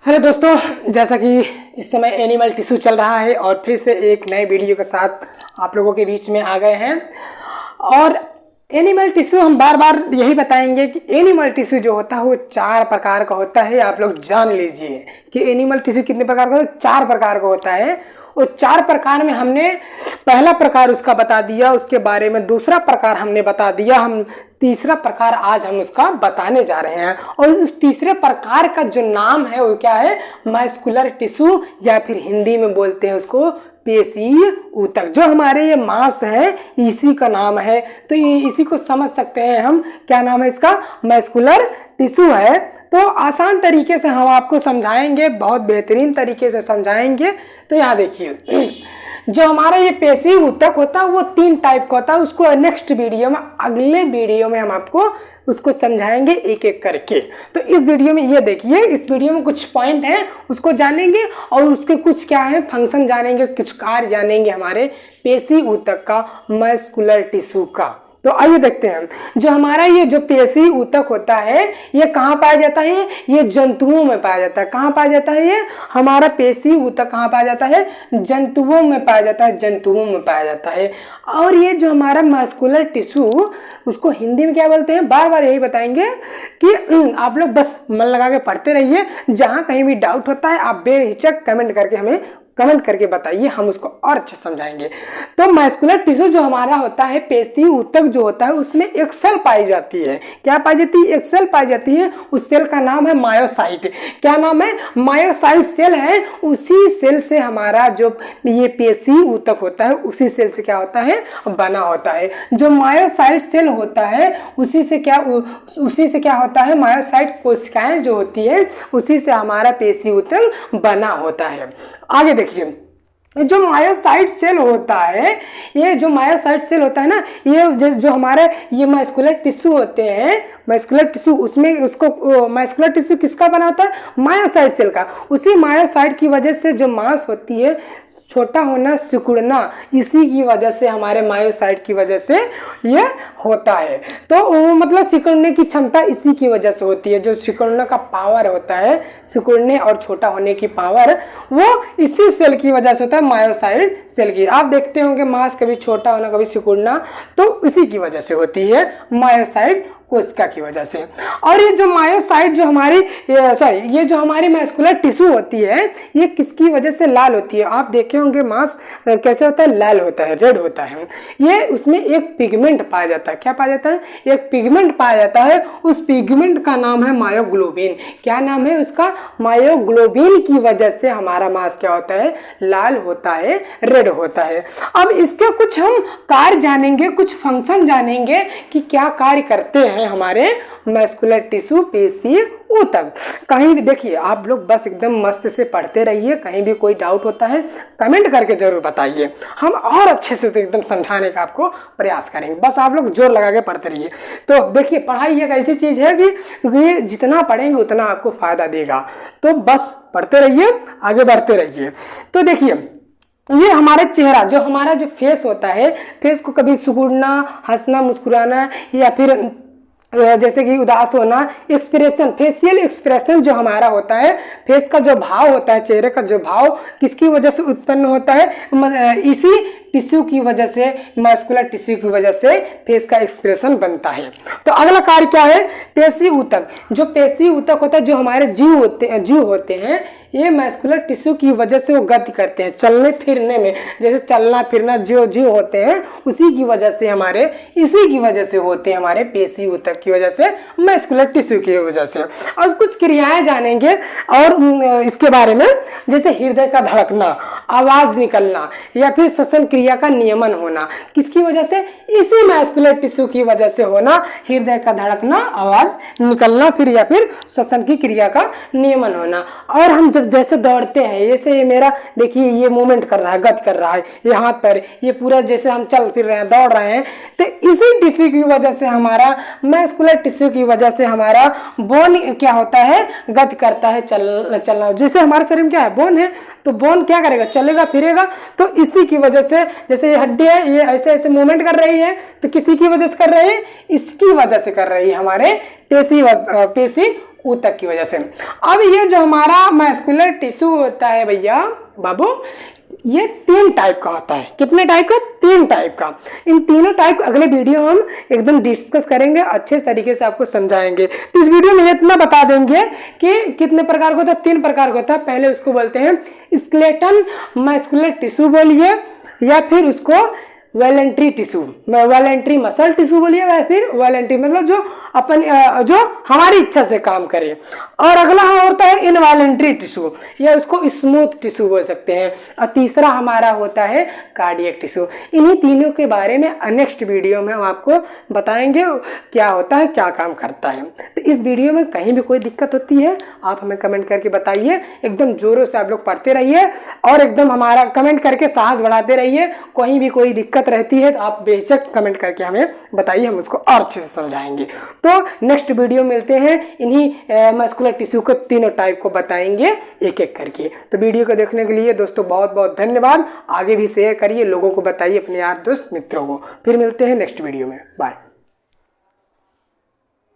Hello दोस्तों, जैसा कि इस समय एनिमल टिश्यू चल रहा है और फिर से एक नए वीडियो के साथ आप लोगों के बीच में आ गए हैं। और एनिमल टिश्यू हम बार बार यही बताएंगे कि एनिमल टिश्यू जो होता है वो 4 प्रकार का होता है। आप लोग जान लीजिए कि एनिमल टिश्यू कितने प्रकार का होता है। 4 प्रकार का होता है। और 4 प्रकार में हमने पहला प्रकार उसका बता दिया, उसके बारे में दूसरा प्रकार हमने बता दिया, हम तीसरा प्रकार आज हम उसका बताने जा रहे हैं। और उस तीसरे प्रकार का जो नाम है वो क्या है? मस्कुलर टिश्यू, या फिर हिंदी में बोलते हैं उसको पेशी ऊतक। जो हमारे ये मांस है इसी का नाम है। तो ये इसी को समझ सकते हैं हम, क्या नाम है इसका? मस्कुलर टिश्यू है। तो आसान तरीके से हम आपको समझाएंगे, बहुत बेहतरीन तरीके से समझाएंगे। तो यहाँ देखिए, जो हमारा ये पेशी ऊतक होता है वो 3 टाइप का होता है। उसको नेक्स्ट वीडियो में, अगले वीडियो में हम आपको उसको समझाएंगे एक एक करके। तो इस वीडियो में ये देखिए, इस वीडियो में कुछ पॉइंट हैं उसको जानेंगे और उसके कुछ क्या है फंक्शन जानेंगे, कुछ कार्य जानेंगे हमारे पेशी ऊतक का, मस्कुलर टिश्यू का। तो आइए देखते हैं, जो हमारा ये जो पेशी ऊतक होता है ये कहाँ पाया जाता है? ये जंतुओं में पाया जाता है। कहाँ पाया जाता है ये हमारा पेशी ऊतक? कहाँ पाया जाता है? जंतुओं में पाया जाता है, जंतुओं में पाया जाता है। और ये जो हमारा मस्कुलर टिश्यू, उसको हिंदी में क्या बोलते हैं? बार बार यही बताएंगे कि आप लोग बस मन लगा के पढ़ते रहिए। जहाँ कहीं भी डाउट होता है आप बेहिचक कमेंट करके बताइए, हम उसको और अच्छे समझाएंगे। तो मस्कुलर टिश्यू जो हमारा होता है, पेशी ऊतक जो होता है, उसमें एक सेल पाई जाती है। क्या पाई जाती है? एक सेल पाई जाती है। उस सेल का नाम है मायोसाइट। क्या नाम है? मायोसाइट सेल है। उसी सेल से हमारा जो ये पेशी ऊतक होता है, उसी सेल से क्या होता है? बना होता है। जो मायोसाइट सेल होता है उसी से क्या होता है? मायोसाइट कोशिकाएं जो होती है उसी से हमारा पेशी ऊतक बना होता है। आगे देखिए, जो मायोसाइट सेल होता है, ये जो मायोसाइट सेल होता है ना, ये जो हमारे ये मस्कुलर टिश्यू होते हैं, मस्कुलर टिश्यू, उसमें उसको मस्कुलर टिश्यू किसका बना होता है? मायोसाइट सेल का। उसी मायोसाइट की वजह से जो मांस होती है, छोटा होना, सिकुड़ना, इसी की वजह से, हमारे मायोसाइट की वजह से ये होता है। तो मतलब सिकुड़ने की क्षमता इसी की वजह से होती है। जो सिकुड़ने का पावर होता है, सिकुड़ने और छोटा होने की पावर, वो इसी सेल की वजह से होता है, मायोसाइट सेल की। आप देखते होंगे मांस कभी छोटा होना, कभी सिकुड़ना, तो इसी की वजह से होती है, मायोसाइट कोशिका की वजह से। और ये जो मायोसाइट जो हमारी ये जो हमारी मस्कुलर टिश्यू होती है, ये किसकी वजह से लाल होती है? आप देखे होंगे मांस कैसे होता है? लाल होता है, रेड होता है। ये उसमें एक पिगमेंट पाया जाता है। क्या पाया जाता है? एक पिगमेंट पाया जाता है। उस पिगमेंट का नाम है मायोग्लोबिन। क्या नाम है उसका? मायोग्लोबिन की वजह से हमारा मांस क्या होता है? लाल होता है, रेड होता है। अब इसके कुछ हम कार्य जानेंगे, कुछ फंक्शन जानेंगे कि क्या कार्य करते हैं हमारे मस्कुलर टिश्यू, पेशी ऊतक। कहीं भी देखिए, आप लोग बस एकदम मस्त से पढ़ते रहिए। कहीं भी कोई डाउट होता है कमेंट करके जरूर बताइए, हम और अच्छे से एकदम समझाने का आपको प्रयास करेंगे। बस आप लोग जोर लगा के पढ़ते रहिए। तो देखिए, पढ़ाई एक ऐसी चीज है कि जितना पढ़ेंगे उतना आपको फायदा देगा। तो बस पढ़ते रहिए, आगे बढ़ते रहिए। तो देखिए, ये हमारे चेहरा, जो हमारा जो फेस होता है, फेस को कभी सिकुड़ना, हंसना, मुस्कुराना, या फिर जैसे कि उदास होना, एक्सप्रेशन, फेशियल एक्सप्रेशन जो हमारा होता है, फेस का जो भाव होता है, चेहरे का जो भाव किसकी वजह से उत्पन्न होता है? इसी टिश्यू की वजह से, मस्कुलर टिश्यू की वजह से फेस का एक्सप्रेशन बनता है। तो अगला कार्य क्या है? पेशी ऊतक। जो पेशी ऊतक होता है, जो हमारे जीव होते हैं, ये मस्कुलर टिश्यू की वजह से वो गति करते हैं, चलने फिरने में। जैसे चलना फिरना जीव होते हैं, उसी की वजह से हमारे, इसी की वजह से होते हैं हमारे पेशी ऊतक की वजह से, मस्कुलर टिश्यू की वजह से। अब कुछ क्रियाएं जानेंगे और इसके बारे में, जैसे हृदय का धड़कना, आवाज निकलना, या फिर श्वसन क्रिया का नियमन होना। किसकी वजह से? इसी मस्कुलर टिश्यू की वजह से होना, हृदय का धड़कना, आवाज निकलना, फिर या फिर श्वसन की क्रिया का नियमन होना। और हम जब जैसे दौड़ते हैं, जैसे ये मेरा देखिए, ये मूवमेंट कर रहा है, गति कर रहा है, ये हाथ पैर, ये पूरा जैसे हम चल फिर रहे हैं, दौड़ रहे हैं, तो इसी टिश्यू की वजह से, हमारा मस्कुलर टिश्यू की वजह से हमारा बोन क्या होता है? गति करता है, चलना। जैसे हमारे शरीर में क्या है? बोन है, तो बोन क्या करेगा? चलेगा फिरेगा। तो इसी की वजह से, जैसे ये हड्डी है, ये ऐसे ऐसे मूवमेंट कर रही है, तो किसी की वजह से कर रही है? इसकी वजह से कर रही है, हमारे पेशी ऊतक की वजह से। अब ये जो हमारा मस्कुलर टिश्यू होता है भैया बाबू, ये 3 टाइप का होता है। कितने टाइप का? 3 टाइप का। इन तीनों टाइप अगले वीडियो हम एकदम डिस्कस करेंगे, अच्छे तरीके से आपको समझाएंगे। तो इस वीडियो में ये इतना बता देंगे कि कितने प्रकार का होता है, 3 प्रकार का होता है। पहले उसको बोलते हैं स्केलेटल मस्कुलर टिश्यू बोलिए, या फिर उसको voluntary tissue, voluntary muscle tissue बोलिए, या फिर वॉलेंट्री मतलब जो अपन जो हमारी इच्छा से काम करे। और अगला होता है इनवॉलेंट्री टिश्यू, या उसको स्मूथ टिश्यू बोल सकते हैं। और तीसरा हमारा होता है कार्डियक टिश्यू। इन्हीं तीनों के बारे में नेक्स्ट वीडियो में हम आपको बताएंगे क्या होता है, क्या काम करता है। तो इस वीडियो में कहीं भी कोई दिक्कत होती है आप हमें कमेंट करके बताइए। एकदम जोरों से आप लोग पढ़ते रहिए और एकदम हमारा कमेंट करके साहस बढ़ाते रहिए। कहीं भी कोई दिक्कत रहती है तो आप बेशक कमेंट करके हमें बताइए, हम उसको और अच्छे से समझाएंगे। तो नेक्स्ट वीडियो मिलते हैं, इन्हीं मस्कुलर टिश्यू को तीनों टाइप को बताएंगे एक एक करके। तो वीडियो को देखने के लिए दोस्तों बहुत बहुत धन्यवाद। आगे भी शेयर करिए, लोगों को बताइए, अपने यार दोस्त मित्रों को। फिर मिलते हैं नेक्स्ट वीडियो में। बाय।